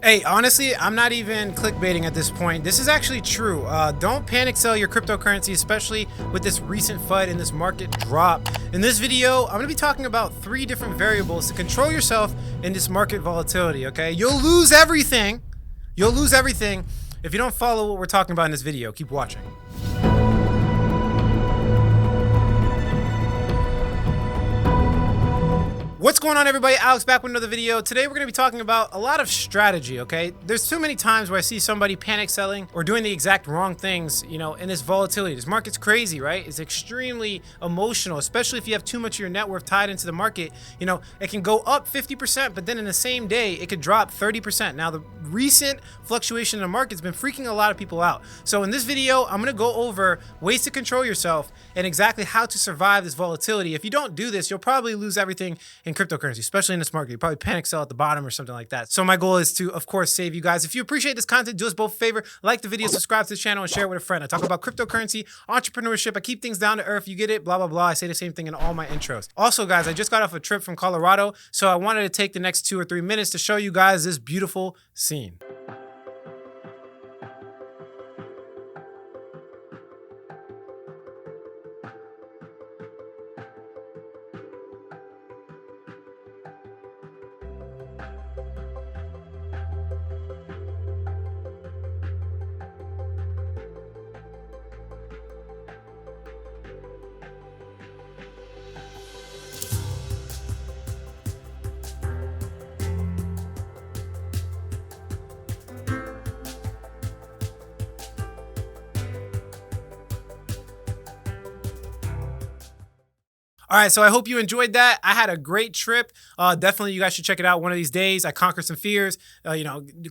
Hey, honestly, I'm not even clickbaiting at this point. This is actually true. Don't panic sell your cryptocurrency, especially with this recent FUD and this market drop. In this video, I'm going to be talking about 3 different variables to control yourself in this market volatility, okay? You'll lose everything. You'll lose everything if you don't follow what we're talking about in this video. Keep watching. What's going on, everybody? Alex back with another video. Today we're going to be talking about a lot of strategy, okay? There's too many times where I see somebody panic selling or doing the exact wrong things, in this volatility. This market's crazy, right? It's extremely emotional, especially if you have too much of your net worth tied into the market. It can go up 50%, but then in the same day, it could drop 30%. Now, the recent fluctuation in the market's been freaking a lot of people out. So in this video, I'm going to go over ways to control yourself and exactly how to survive this volatility. If you don't do this, you'll probably lose everything in cryptocurrency, especially in this market. You probably panic sell at the bottom or something like that. So my goal is to, of course, save you guys. If you appreciate this content, do us both a favor, like the video, subscribe to the channel, and share it with a friend. I talk about cryptocurrency, entrepreneurship. I keep things down to earth. You get it, blah, blah, blah. I say the same thing in all my intros. Also, guys, I just got off a trip from Colorado, so I wanted to take the next 2 or 3 minutes to show you guys this beautiful scene. All right, so I hope you enjoyed that. I had a great trip. Definitely, you guys should check it out one of these days. I conquered some fears,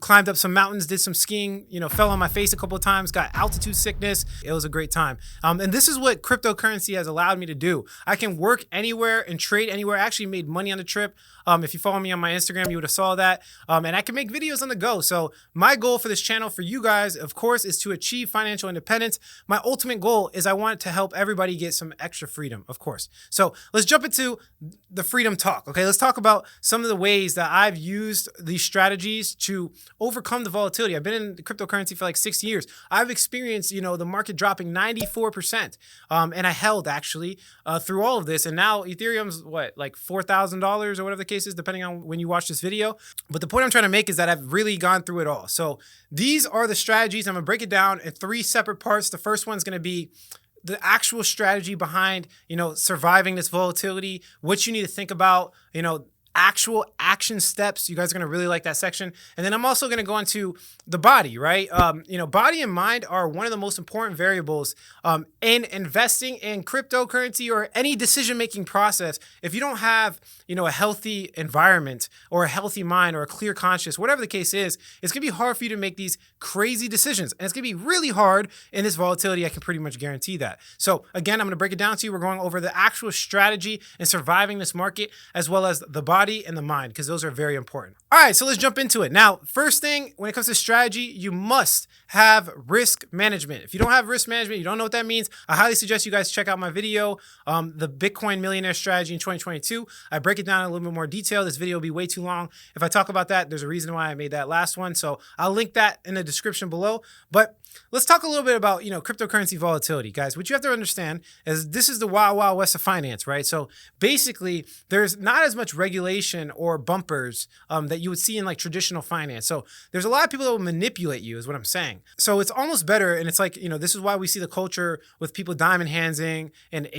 climbed up some mountains, did some skiing, fell on my face a couple of times, got altitude sickness. It was a great time. And this is what cryptocurrency has allowed me to do. I can work anywhere and trade anywhere. I actually made money on the trip. If you follow me on my Instagram, you would have saw that. And I can make videos on the go. So my goal for this channel for you guys, of course, is to achieve financial independence. My ultimate goal is I want to help everybody get some extra freedom, of course. So let's jump into the freedom talk. Okay, let's talk about some of the ways that I've used these strategies to overcome the volatility. I've been in cryptocurrency for like 6 years. I've experienced, the market dropping 94%. And I held actually through all of this. And now Ethereum's like $4,000 or whatever the case is, depending on when you watch this video. But the point I'm trying to make is that I've really gone through it all. So these are the strategies. I'm gonna break it down in 3 separate parts. The first one's gonna be the actual strategy behind, surviving this volatility, what you need to think about, actual action steps. You guys are going to really like that section. And then I'm also going to go into the body, right? Body and mind are one of the most important variables in investing in cryptocurrency or any decision-making process. If you don't have, a healthy environment or a healthy mind or a clear conscience, whatever the case is, it's going to be hard for you to make these crazy decisions. And it's going to be really hard in this volatility. I can pretty much guarantee that. So again, I'm going to break it down to you. We're going over the actual strategy in surviving this market, as well as the body and the mind, because those are very important. All right, so let's jump into it. Now, first thing, when it comes to strategy, you must have risk management. If you don't have risk management, you don't know what that means, I highly suggest you guys check out my video, the Bitcoin Millionaire Strategy in 2022. I break it down in a little bit more detail. This video will be way too long. If I talk about that, there's a reason why I made that last one. So I'll link that in the description below. But let's talk a little bit about, cryptocurrency volatility, guys. What you have to understand is this is the wild, wild west of finance, right? So basically, there's not as much regulation or bumpers that you would see in like traditional finance. So there's a lot of people that will manipulate you, is what I'm saying. So it's almost better, and it's like, this is why we see the culture with people diamond handsing and,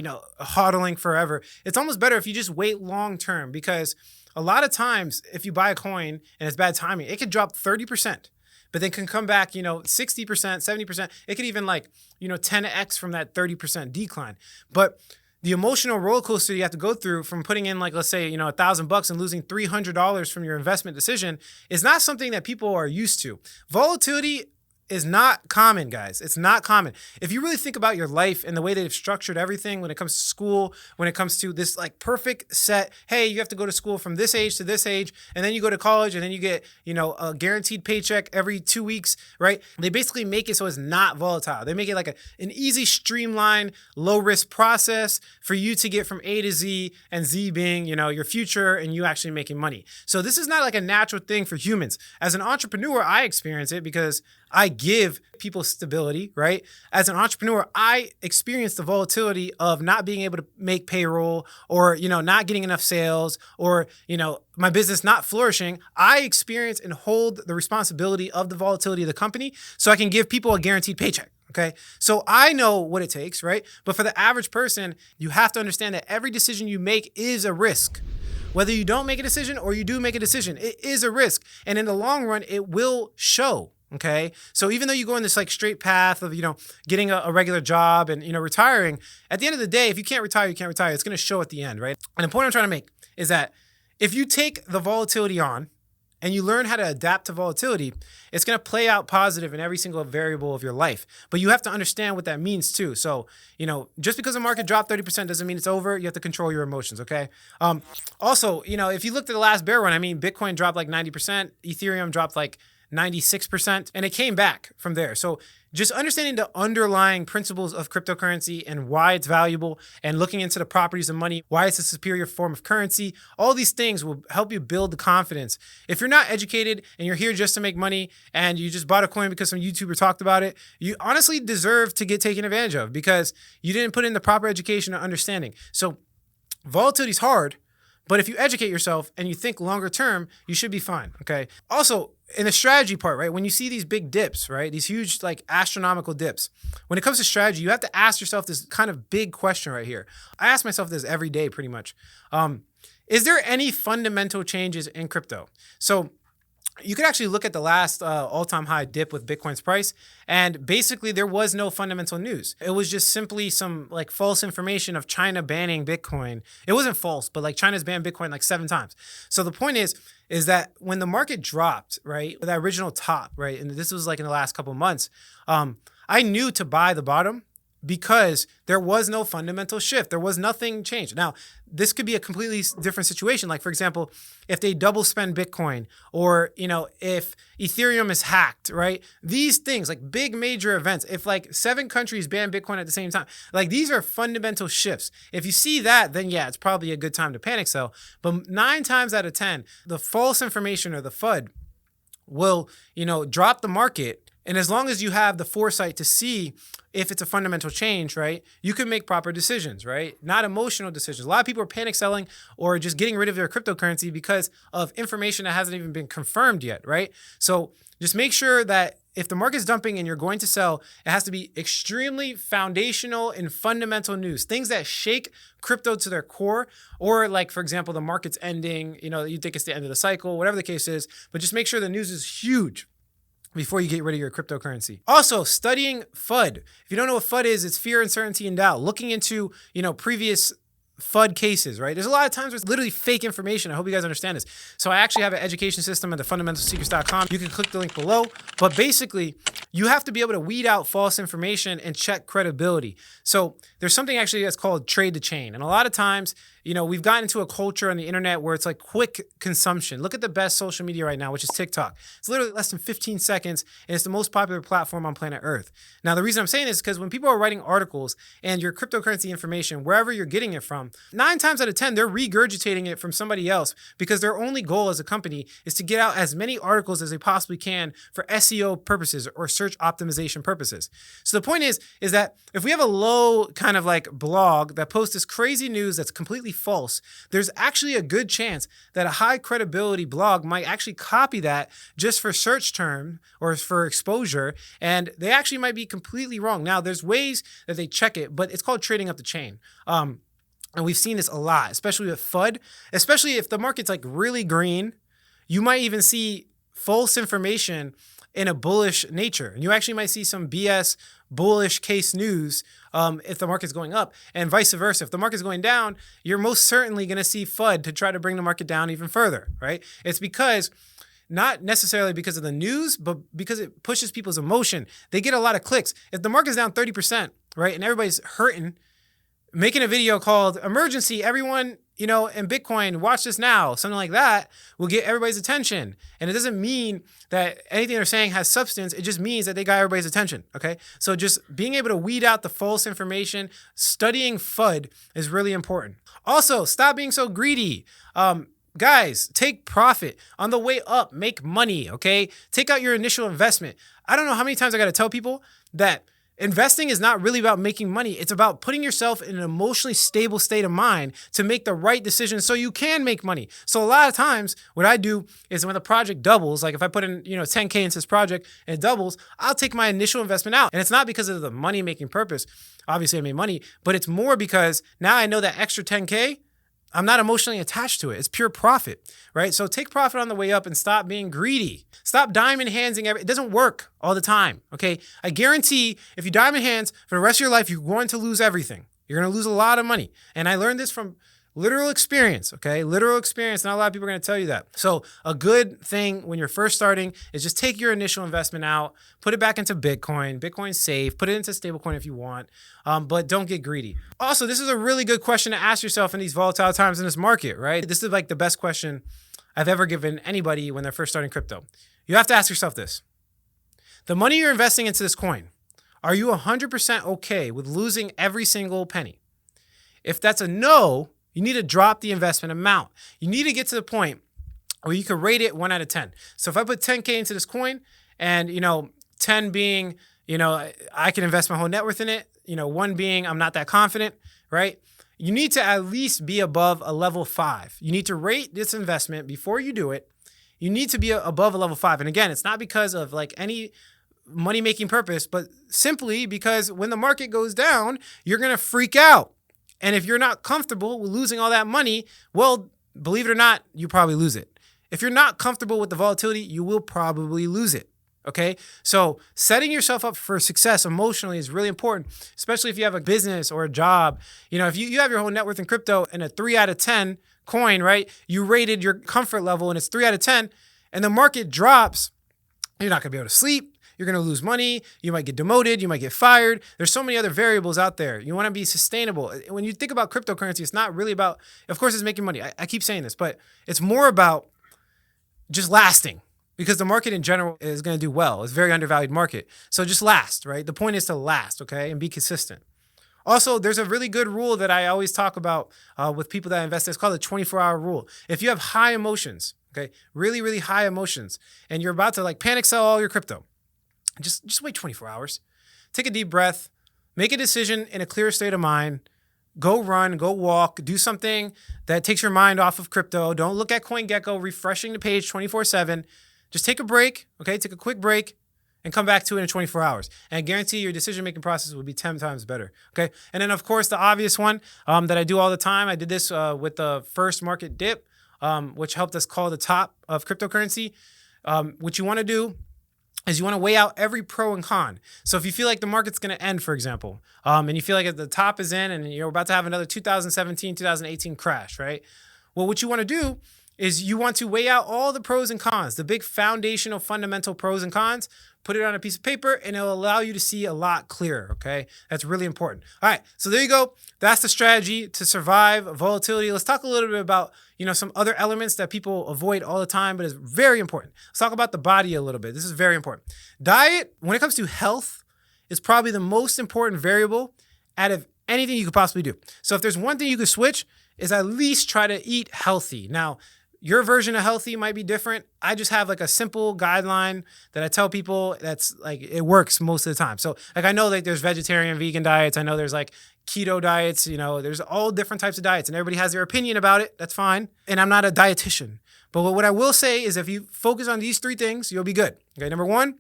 hodling forever. It's almost better if you just wait long term, because a lot of times if you buy a coin and it's bad timing, it could drop 30%. But then can come back, 60%, 70%. It could even 10x from that 30% decline. But the emotional roller coaster you have to go through from putting in, let's say, $1,000 and losing $300 from your investment decision is not something that people are used to. Volatility is not common, guys. It's not common. If you really think about your life and the way they've structured everything when it comes to school, when it comes to this like perfect set, hey, you have to go to school from this age to this age, and then you go to college, and then you get, a guaranteed paycheck every 2 weeks, right? They basically make it so it's not volatile. They make it like an easy, streamlined, low risk process for you to get from A to Z, and Z being, your future and you actually making money. So this is not like a natural thing for humans. As an entrepreneur, I experience it because I give people stability, right? As an entrepreneur, I experience the volatility of not being able to make payroll, or, not getting enough sales, or, my business not flourishing. I experience and hold the responsibility of the volatility of the company so I can give people a guaranteed paycheck. Okay. So I know what it takes, right? But for the average person, you have to understand that every decision you make is a risk. Whether you don't make a decision or you do make a decision, it is a risk. And in the long run, it will show. Okay. So even though you go in this like straight path of, getting a regular job and, retiring, at the end of the day, if you can't retire, you can't retire. It's going to show at the end, right? And the point I'm trying to make is that if you take the volatility on and you learn how to adapt to volatility, it's going to play out positive in every single variable of your life. But you have to understand what that means too. So, just because the market dropped 30% doesn't mean it's over. You have to control your emotions, okay? Also, if you looked at the last bear run, Bitcoin dropped like 90%, Ethereum dropped like 96%, and it came back from there. So just understanding the underlying principles of cryptocurrency and why it's valuable, and looking into the properties of money, why it's a superior form of currency, all these things will help you build the confidence. If you're not educated and you're here just to make money and you just bought a coin because some YouTuber talked about it, you honestly deserve to get taken advantage of because you didn't put in the proper education or understanding. So volatility is hard, but if you educate yourself and you think longer term, you should be fine, okay? Also, in the strategy part, right, when you see these big dips, right, these huge, like, astronomical dips, when it comes to strategy, you have to ask yourself this kind of big question right here. I ask myself this every day, pretty much. Is there any fundamental changes in crypto? So you could actually look at the last all-time high dip with Bitcoin's price, and basically there was no fundamental news. It was just simply some like false information of China banning Bitcoin. It wasn't false, but like China's banned Bitcoin like 7 times. So the point is that when the market dropped, right, that original top, right, and this was like in the last couple of months, I knew to buy the bottom because there was no fundamental shift. There was nothing changed. Now, this could be a completely different situation. Like, for example, if they double spend Bitcoin, or, if Ethereum is hacked, right? These things, like big major events, if like 7 countries ban Bitcoin at the same time, like these are fundamental shifts. If you see that, then yeah, it's probably a good time to panic sell. But 9 times out of 10, the false information or the FUD will, drop the market. And as long as you have the foresight to see if it's a fundamental change, right, you can make proper decisions, right? Not emotional decisions. A lot of people are panic selling or just getting rid of their cryptocurrency because of information that hasn't even been confirmed yet, right? So just make sure that if the market's dumping and you're going to sell, it has to be extremely foundational and fundamental news, things that shake crypto to their core, or like, for example, the market's ending, you think it's the end of the cycle, whatever the case is, but just make sure the news is huge before you get rid of your cryptocurrency. Also, studying FUD. If you don't know what FUD is, it's fear, uncertainty, and doubt. Looking into, previous FUD cases, right? There's a lot of times where it's literally fake information. I hope you guys understand this. So I actually have an education system at thefundamentalsecrets.com. You can click the link below. But basically, you have to be able to weed out false information and check credibility. So there's something actually that's called trade the chain. And a lot of times, we've gotten into a culture on the internet where it's like quick consumption. Look at the best social media right now, which is TikTok. It's literally less than 15 seconds, and it's the most popular platform on planet Earth. Now, the reason I'm saying this is because when people are writing articles and your cryptocurrency information, wherever you're getting it from, 9 times out of 10, they're regurgitating it from somebody else because their only goal as a company is to get out as many articles as they possibly can for SEO purposes or search optimization purposes. So the point is that if we have a low kind of like blog that posts this crazy news that's completely false, there's actually a good chance that a high credibility blog might actually copy that just for search term or for exposure, and they actually might be completely wrong. Now, there's ways that they check it, but it's called trading up the chain. And we've seen this a lot, especially with FUD, especially if the market's like really green, you might even see false information in a bullish nature. And you actually might see some BS bullish case news if the market's going up, and vice versa. If the market's going down, you're most certainly going to see FUD to try to bring the market down even further, right? It's because not necessarily because of the news, but because it pushes people's emotion. They get a lot of clicks. If the market's down 30%, right, and everybody's hurting, making a video called "Emergency, everyone, in Bitcoin, watch this now," something like that will get everybody's attention. And it doesn't mean that anything they're saying has substance. It just means that they got everybody's attention. Okay. So just being able to weed out the false information, studying FUD is really important. Also, stop being so greedy. Guys, take profit on the way up, make money. Okay. Take out your initial investment. I don't know how many times I got to tell people that investing is not really about making money. It's about putting yourself in an emotionally stable state of mind to make the right decision so you can make money. So a lot of times what I do is when the project doubles, like if I put in, 10K into this project and it doubles, I'll take my initial investment out. And it's not because of the money making purpose. Obviously I made money, but it's more because now I know that extra 10K, I'm not emotionally attached to it. It's pure profit, right? So take profit on the way up and stop being greedy. Stop diamond handsing. It doesn't work all the time, okay? I guarantee if you diamond hands for the rest of your life, you're going to lose everything. You're going to lose a lot of money. And I learned this from literal experience, okay? Literal experience. Not a lot of people are going to tell you that. So a good thing when you're first starting is just take your initial investment out, put it back into Bitcoin. Bitcoin's safe. Put it into stablecoin if you want, but don't get greedy. Also, this is a really good question to ask yourself in these volatile times in this market, right? This is like the best question I've ever given anybody when they're first starting crypto. You have to ask yourself this. The money you're investing into this coin, are you 100% okay with losing every single penny? If that's a no, you need to drop the investment amount. You need to get to the point where you can rate it 1 out of 10. So if I put 10K into this coin and, 10 being, I can invest my whole net worth in it, 1 being I'm not that confident, right? You need to at least be above a level 5. You need to rate this investment before you do it. You need to be above a level 5. And again, it's not because of like any money-making purpose, but simply because when the market goes down, you're going to freak out. And if you're not comfortable with losing all that money, well, believe it or not, you probably lose it. If you're not comfortable with the volatility, you will probably lose it. Okay. So setting yourself up for success emotionally is really important, especially if you have a business or a job. If you have your whole net worth in crypto and a 3 out of 10 coin, right? You rated your comfort level and it's 3 out of 10 and the market drops, you're not going to be able to sleep. You're going to lose money. You might get demoted. You might get fired. There's so many other variables out there. You want to be sustainable. When you think about cryptocurrency, it's not really about, of course, it's making money. I keep saying this, but it's more about just lasting because the market in general is going to do well. It's a very undervalued market. So just last, right? The point is to last, okay, and be consistent. Also, there's a really good rule that I always talk about with people that invest. It's called the 24-hour rule. If you have high emotions, okay, really, really high emotions, and you're about to like panic sell all your crypto, just wait 24 hours. Take a deep breath. Make a decision in a clear state of mind. Go run, go walk, do something that takes your mind off of crypto. Don't look at CoinGecko refreshing the page 24/7. Just take a break, okay? Take a quick break and come back to it in 24 hours. And I guarantee your decision-making process will be 10 times better, okay? And then, of course, the obvious one that I do all the time, I did this with the first market dip, which helped us call the top of cryptocurrency. What you want to do is you want to weigh out every pro and con. So if you feel like the market's going to end, for example, and you feel like the top is in and you're about to have another 2017, 2018 crash, right? Well, what you want to do is you want to weigh out all the pros and cons, the big foundational fundamental pros and cons, put it on a piece of paper, and it'll allow you to see a lot clearer, okay? That's really important. All right, so there you go. That's the strategy to survive volatility. Let's talk a little bit about, some other elements that people avoid all the time, but it's very important. Let's talk about the body a little bit. This is very important. Diet, when it comes to health, is probably the most important variable out of anything you could possibly do. So if there's one thing you could switch, is at least try to eat healthy. Now, your version of healthy might be different. I just have like a simple guideline that I tell people that's like, it works most of the time. So like, I know like there's vegetarian, vegan diets. I know there's like keto diets, there's all different types of diets and everybody has their opinion about it. That's fine. And I'm not a dietitian, but what I will say is if you focus on these 3 things, you'll be good. Okay. Number 1,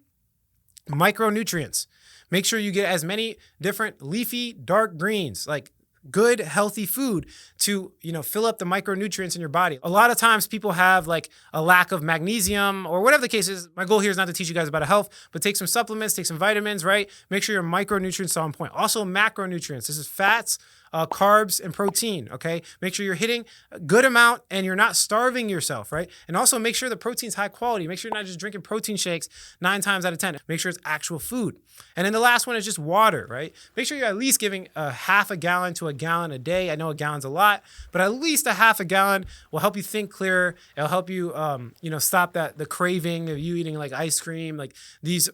micronutrients. Make sure you get as many different leafy dark greens, like good, healthy food to, fill up the micronutrients in your body. A lot of times people have like a lack of magnesium or whatever the case is. My goal here is not to teach you guys about health, but take some supplements, take some vitamins, right? Make sure your micronutrients are on point. Also macronutrients. This is fats, carbs and protein, okay? Make sure you're hitting a good amount and you're not starving yourself, right? And also make sure the protein's high quality. Make sure you're not just drinking protein shakes 9 times out of 10. Make sure it's actual food. And then the last one is just water, right? Make sure you're at least giving a half a gallon to a gallon a day. I know a gallon's a lot, but at least a half a gallon will help you think clearer. It'll help you, stop the craving of you eating like ice cream, like these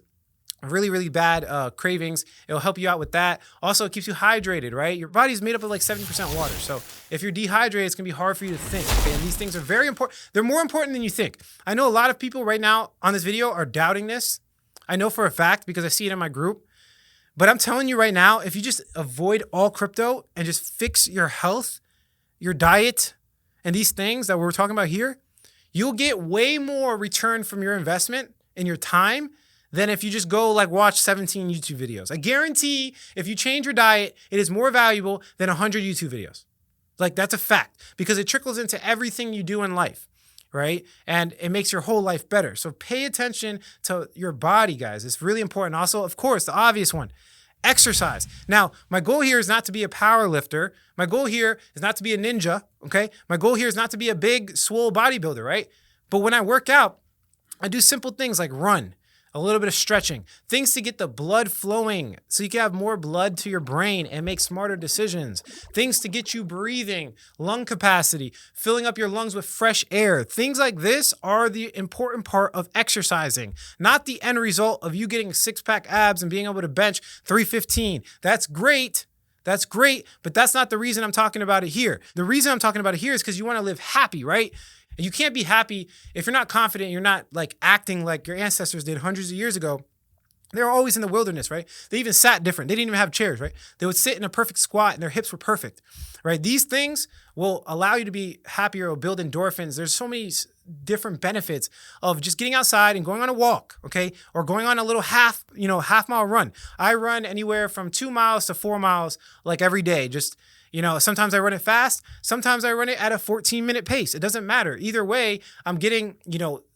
really, really bad cravings. It'll help you out with that. Also, it keeps you hydrated, right? Your body's made up of like 70% water. So if you're dehydrated, it's gonna be hard for you to think. Okay? And these things are very important. They're more important than you think. I know a lot of people right now on this video are doubting this. I know for a fact because I see it in my group. But I'm telling you right now, if you just avoid all crypto and just fix your health, your diet, and these things that we're talking about here, you'll get way more return from your investment and your time than if you just go like watch 17 YouTube videos. I guarantee if you change your diet, it is more valuable than 100 YouTube videos. Like that's a fact because it trickles into everything you do in life, right? And it makes your whole life better. So pay attention to your body, guys. It's really important. Also, of course, the obvious one, exercise. Now, my goal here is not to be a power lifter. My goal here is not to be a ninja, okay? My goal here is not to be a big, swole bodybuilder, right? But when I work out, I do simple things like run, a little bit of stretching, things to get the blood flowing so you can have more blood to your brain and make smarter decisions, things to get you breathing, lung capacity, filling up your lungs with fresh air. Things like this are the important part of exercising, not the end result of you getting six-pack abs and being able to bench 315. That's great. That's great, but that's not the reason I'm talking about it here. The reason I'm talking about it here is because you want to live happy, right? And you can't be happy if you're not confident, you're not like acting like your ancestors did hundreds of years ago. They were always in the wilderness, right? They even sat different. They didn't even have chairs, right? They would sit in a perfect squat and their hips were perfect, right? These things will allow you to be happier or build endorphins. There's so many different benefits of just getting outside and going on a walk, okay? Or going on a little half mile run. I run anywhere from 2 miles to 4 miles like every day. Just, sometimes I run it fast. Sometimes I run it at a 14-minute pace. It doesn't matter. Either way, I'm getting,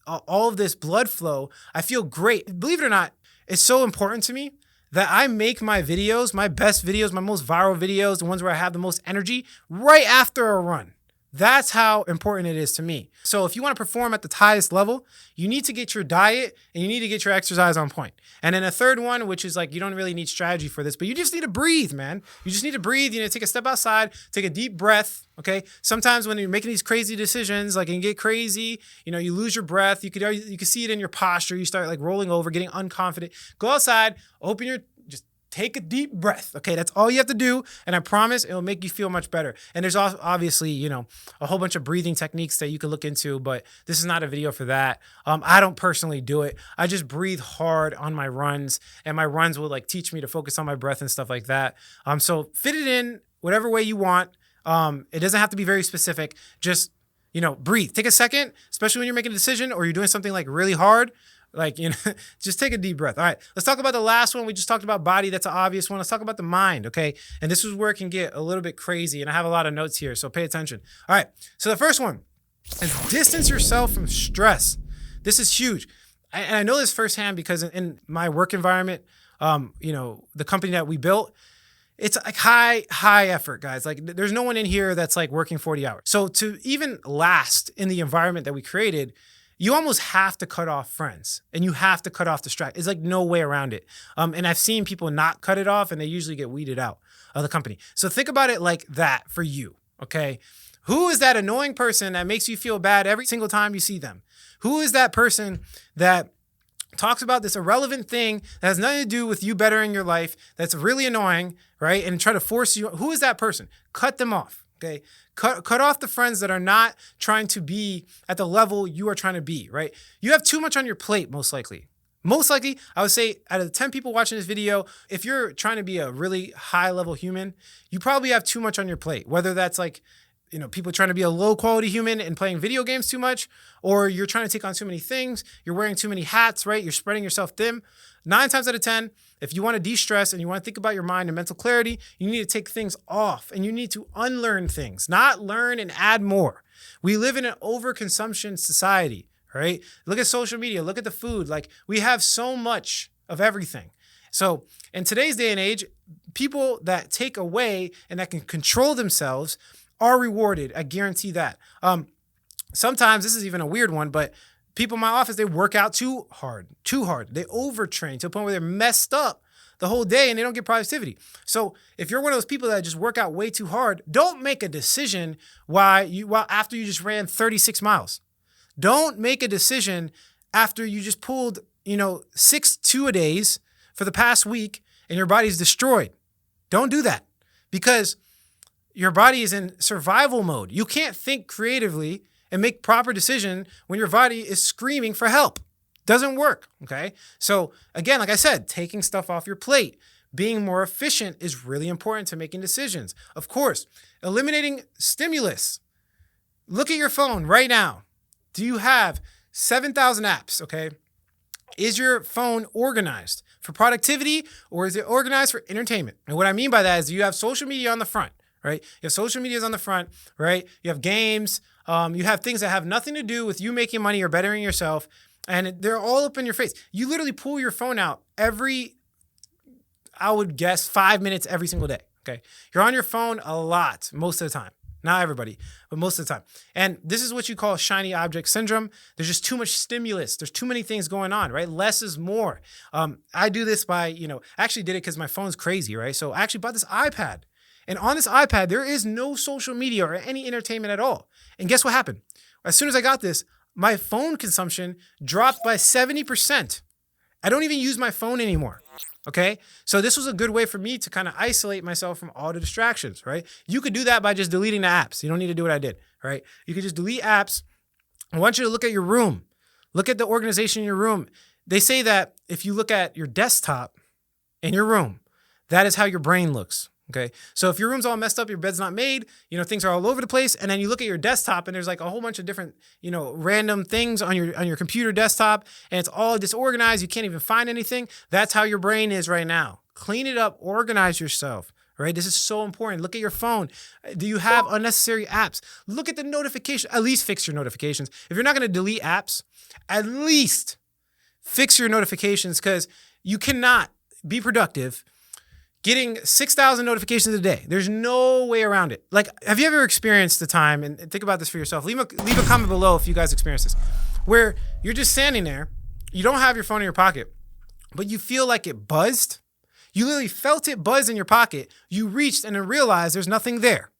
all of this blood flow. I feel great. Believe it or not, it's so important to me that I make my videos, my best videos, my most viral videos, the ones where I have the most energy, right after a run. That's how important it is to me. So if you want to perform at the highest level, you need to get your diet and you need to get your exercise on point. And then a third one, which is like, you don't really need strategy for this, but you just need to breathe, man. You just need to breathe. You need to take a step outside, take a deep breath. Okay. Sometimes when you're making these crazy decisions, like, and you get crazy, you lose your breath. You could see it in your posture. You start like rolling over, getting unconfident. Go outside, take a deep breath. Okay, that's all you have to do. And I promise it'll make you feel much better. And there's obviously, a whole bunch of breathing techniques that you can look into, but this is not a video for that. I don't personally do it. I just breathe hard on my runs and my runs will like teach me to focus on my breath and stuff like that. So fit it in whatever way you want. It doesn't have to be very specific. Just, breathe. Take a second, especially when you're making a decision or you're doing something like really hard. Just take a deep breath. All right, let's talk about the last one. We just talked about body. That's an obvious one. Let's talk about the mind, okay? And this is where it can get a little bit crazy, and I have a lot of notes here, so pay attention. All right, so the first one is distance yourself from stress. This is huge. And I know this firsthand because in my work environment, the company that we built, it's like high effort, guys. Like there's no one in here that's like working 40 hours. So to even last in the environment that we created, you almost have to cut off friends and you have to cut off the distract. It's like no way around it. And I've seen people not cut it off and they usually get weeded out of the company. So think about it like that for you, okay? Who is that annoying person that makes you feel bad every single time you see them? Who is that person that talks about this irrelevant thing that has nothing to do with you bettering your life, that's really annoying, right? And try to force you. Who is that person? Cut them off. Okay, cut off the friends that are not trying to be at the level you are trying to be, right? You have too much on your plate, most likely. Most likely, I would say out of the 10 people watching this video, if you're trying to be a really high level human, you probably have too much on your plate, whether that's like, people trying to be a low quality human and playing video games too much, or you're trying to take on too many things, you're wearing too many hats, right? You're spreading yourself thin. 9 times out of 10, if you want to de-stress and you want to think about your mind and mental clarity, you need to take things off and you need to unlearn things, not learn and add more. We live in an overconsumption society, right? Look at social media, look at the food. Like we have so much of everything. So in today's day and age, people that take away and that can control themselves are rewarded. I guarantee that. Sometimes this is even a weird one, but people in my office, they work out too hard. They overtrain to a point where they're messed up the whole day and they don't get productivity. So if you're one of those people that just work out way too hard, don't make a decision after you just ran 36 miles. Don't make a decision after you just pulled, 6 two-a-days for the past week and your body's destroyed. Don't do that because your body is in survival mode. You can't think creatively and make proper decision when your body is screaming for help. Doesn't work, okay? So again, like I said, taking stuff off your plate, being more efficient is really important to making decisions. Of course, eliminating stimulus. Look at your phone right now. Do you have 7,000 apps, okay? Is your phone organized for productivity or is it organized for entertainment? And what I mean by that is you have social media on the front, right? You have social media on the front, right? You have games. You have things that have nothing to do with you making money or bettering yourself. And they're all up in your face. You literally pull your phone out I would guess 5 minutes every single day, okay? You're on your phone a lot, most of the time. Not everybody, but most of the time. And this is what you call shiny object syndrome. There's just too much stimulus. There's too many things going on, right? Less is more. I do this by, I actually did it because my phone's crazy, right? So I actually bought this iPad. And on this iPad, there is no social media or any entertainment at all. And guess what happened? As soon as I got this, my phone consumption dropped by 70%. I don't even use my phone anymore. Okay. So this was a good way for me to kind of isolate myself from all the distractions, right? You could do that by just deleting the apps. You don't need to do what I did, right? You could just delete apps. I want you to look at your room. Look at the organization in your room. They say that if you look at your desktop in your room, that is how your brain looks. Okay. So if your room's all messed up, your bed's not made, things are all over the place. And then you look at your desktop and there's like a whole bunch of different, random things on your computer desktop and it's all disorganized. You can't even find anything. That's how your brain is right now. Clean it up, organize yourself, right? This is so important. Look at your phone. Do you have unnecessary apps? Look at the notification, at least fix your notifications. If you're not going to delete apps, at least fix your notifications because you cannot be productive getting 6,000 notifications a day. There's no way around it. Like, have you ever experienced the time, and think about this for yourself, leave a comment below if you guys experience this, where you're just standing there, you don't have your phone in your pocket, but you feel like it buzzed. You literally felt it buzz in your pocket. You reached and then realized there's nothing there.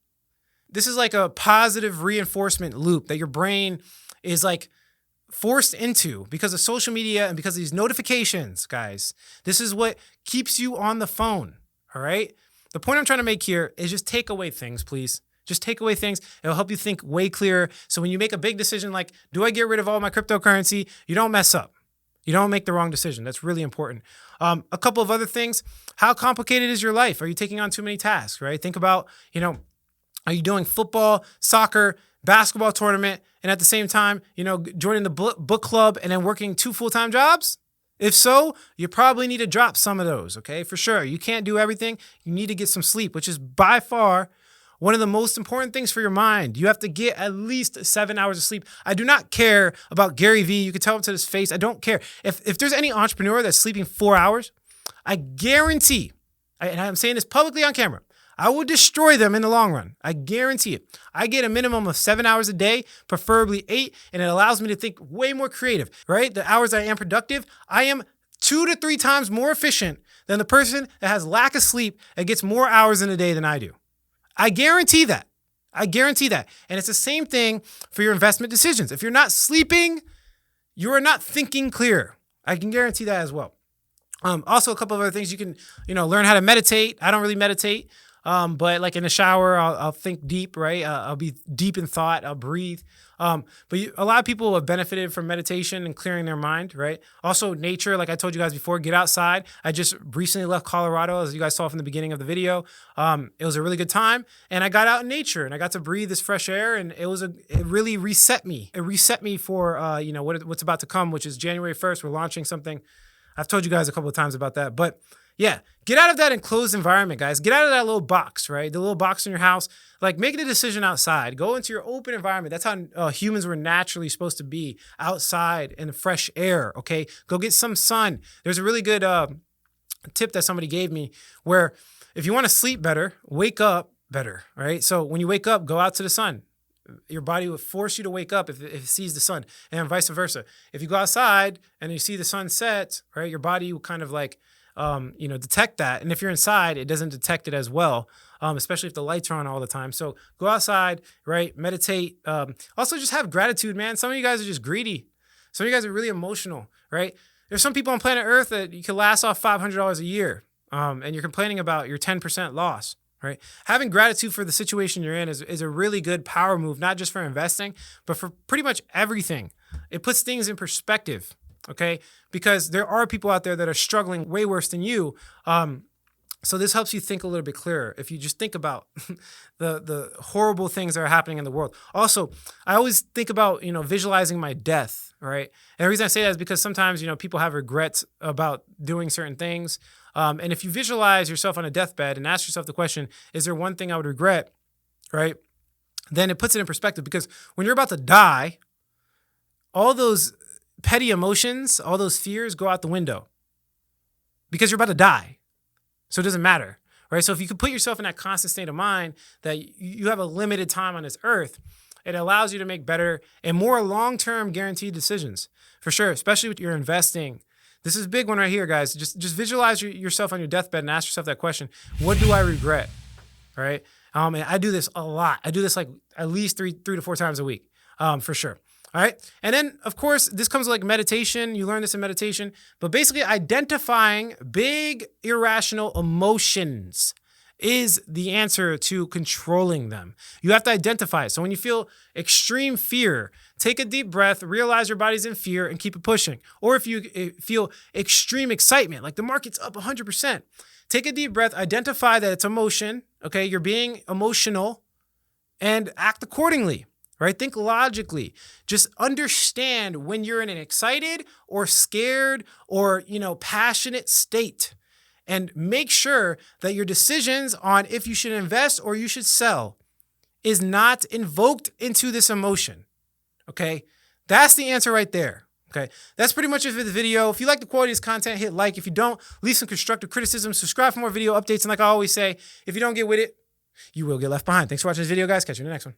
This is like a positive reinforcement loop that your brain is like forced into because of social media and because of these notifications, guys. This is what keeps you on the phone. All right. The point I'm trying to make here is just take away things, please. Just take away things. It'll help you think way clearer. So when you make a big decision, like, do I get rid of all my cryptocurrency? You don't mess up. You don't make the wrong decision. That's really important. A couple of other things. How complicated is your life? Are you taking on too many tasks, right? Think about, are you doing football, soccer, basketball tournament, and at the same time, joining the book club and then working 2 full-time jobs? If so, you probably need to drop some of those, okay? For sure. You can't do everything. You need to get some sleep, which is by far one of the most important things for your mind. You have to get at least 7 hours of sleep. I do not care about Gary Vee. You can tell him to his face. I don't care. If there's any entrepreneur that's sleeping 4 hours, I guarantee, and I'm saying this publicly on camera, I will destroy them in the long run. I guarantee it. I get a minimum of 7 hours a day, preferably 8, and it allows me to think way more creative, right? The hours I am productive, I am 2 to 3 times more efficient than the person that has lack of sleep and gets more hours in a day than I do. I guarantee that. I guarantee that. And it's the same thing for your investment decisions. If you're not sleeping, you are not thinking clear. I can guarantee that as well. Also, a couple of other things you can, learn how to meditate. I don't really meditate. But like in the shower, I'll think deep, right? I'll be deep in thought. I'll breathe. A lot of people have benefited from meditation and clearing their mind, right? Also nature, like I told you guys before, get outside. I just recently left Colorado, as you guys saw from the beginning of the video. It was a really good time and I got out in nature and I got to breathe this fresh air and it really reset me. It reset me for, what's about to come, which is January 1st. We're launching something. I've told you guys a couple of times about that, but yeah, get out of that enclosed environment, guys. Get out of that little box, right? The little box in your house. Like, make the decision outside. Go into your open environment. That's how humans were naturally supposed to be, outside in the fresh air, okay? Go get some sun. There's a really good tip that somebody gave me where if you want to sleep better, wake up better, right? So when you wake up, go out to the sun. Your body will force you to wake up if it sees the sun, and vice versa. If you go outside and you see the sun set, right, your body will kind of like, detect that. And if you're inside, it doesn't detect it as well, especially if the lights are on all the time. So go outside, right, meditate. Also just have gratitude, man. Some of you guys are just greedy. Some of you guys are really emotional, right? There's some people on planet Earth that you can last off $500 a year, and you're complaining about your 10% loss. Right? Having gratitude for the situation you're in is a really good power move, not just for investing, but for pretty much everything. It puts things in perspective, okay? Because there are people out there that are struggling way worse than you. So this helps you think a little bit clearer if you just think about the horrible things that are happening in the world. Also, I always think about, visualizing my death, right? And the reason I say that is because sometimes, people have regrets about doing certain things. And if you visualize yourself on a deathbed and ask yourself the question, is there one thing I would regret, right? Then it puts it in perspective, because when you're about to die, all those petty emotions, all those fears go out the window because you're about to die. So it doesn't matter, right? So if you can put yourself in that constant state of mind that you have a limited time on this earth, it allows you to make better and more long-term guaranteed decisions, for sure, especially with your investing. This is a big one right here, guys. Just visualize yourself on your deathbed and ask yourself that question. What do I regret, right? And I do this a lot. I do this like at least three to four times a week, for sure. All right. And then, of course, this comes like meditation. You learn this in meditation. But basically, identifying big irrational emotions is the answer to controlling them. You have to identify it. So when you feel extreme fear, take a deep breath, realize your body's in fear, and keep it pushing. Or if you feel extreme excitement, like the market's up 100%, take a deep breath, identify that it's emotion. Okay. You're being emotional, and act accordingly. Right? Think logically. Just understand when you're in an excited or scared or, passionate state, and make sure that your decisions on if you should invest or you should sell is not invoked into this emotion. Okay? That's the answer right there. Okay? That's pretty much it for the video. If you like the quality of this content, hit like. If you don't, leave some constructive criticism, subscribe for more video updates. And like I always say, if you don't get with it, you will get left behind. Thanks for watching this video, guys. Catch you in the next one.